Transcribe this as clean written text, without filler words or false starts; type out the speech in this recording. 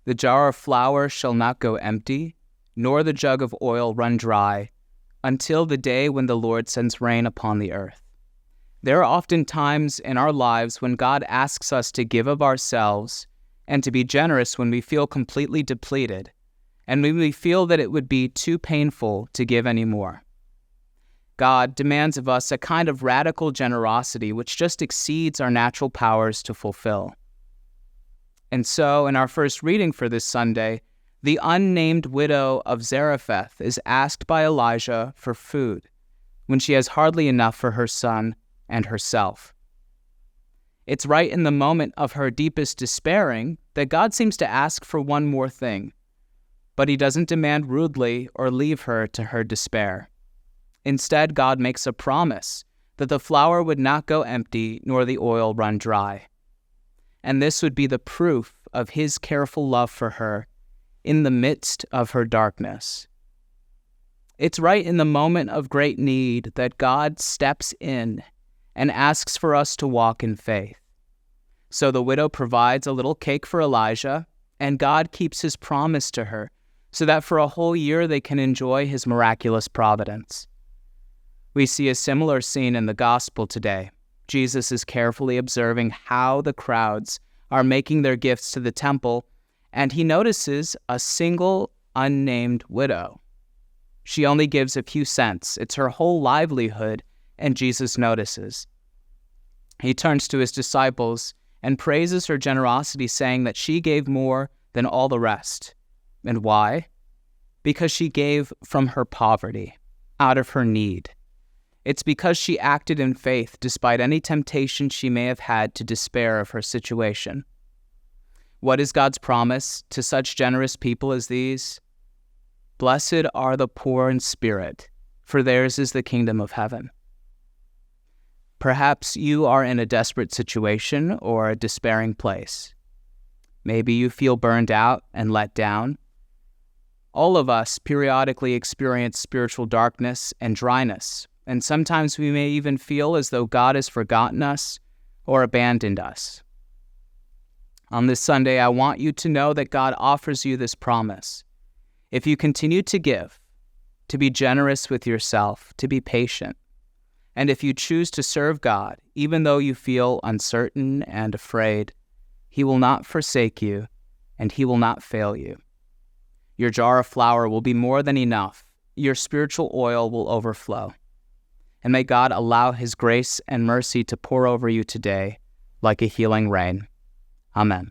The jar of flour shall not go empty, nor the jug of oil run dry, until the day when the Lord sends rain upon the earth. There are often times in our lives when God asks us to give of ourselves and to be generous when we feel completely depleted, and when we feel that it would be too painful to give anymore. God demands of us a kind of radical generosity which just exceeds our natural powers to fulfill. And so, in our first reading for this Sunday, the unnamed widow of Zarephath is asked by Elijah for food when she has hardly enough for her son and herself. It's right in the moment of her deepest despairing that God seems to ask for one more thing, but he doesn't demand rudely or leave her to her despair. Instead, God makes a promise that the flour would not go empty nor the oil run dry. And this would be the proof of his careful love for her in the midst of her darkness. It's right in the moment of great need that God steps in and asks for us to walk in faith. So the widow provides a little cake for Elijah, and God keeps his promise to her so that for a whole year they can enjoy his miraculous providence. We see a similar scene in the gospel today. Jesus is carefully observing how the crowds are making their gifts to the temple, and he notices a single unnamed widow. She only gives a few cents. It's her whole livelihood, and Jesus notices. He turns to his disciples and praises her generosity, saying that she gave more than all the rest. And why? Because she gave from her poverty, out of her need. It's because she acted in faith despite any temptation she may have had to despair of her situation. What is God's promise to such generous people as these? Blessed are the poor in spirit, for theirs is the kingdom of heaven. Perhaps you are in a desperate situation or a despairing place. Maybe you feel burned out and let down. All of us periodically experience spiritual darkness and dryness, and sometimes we may even feel as though God has forgotten us or abandoned us. On this Sunday, I want you to know that God offers you this promise. If you continue to give, to be generous with yourself, to be patient, and if you choose to serve God, even though you feel uncertain and afraid, he will not forsake you, and he will not fail you. Your jar of flour will be more than enough. Your spiritual oil will overflow. And may God allow his grace and mercy to pour over you today like a healing rain. Amen.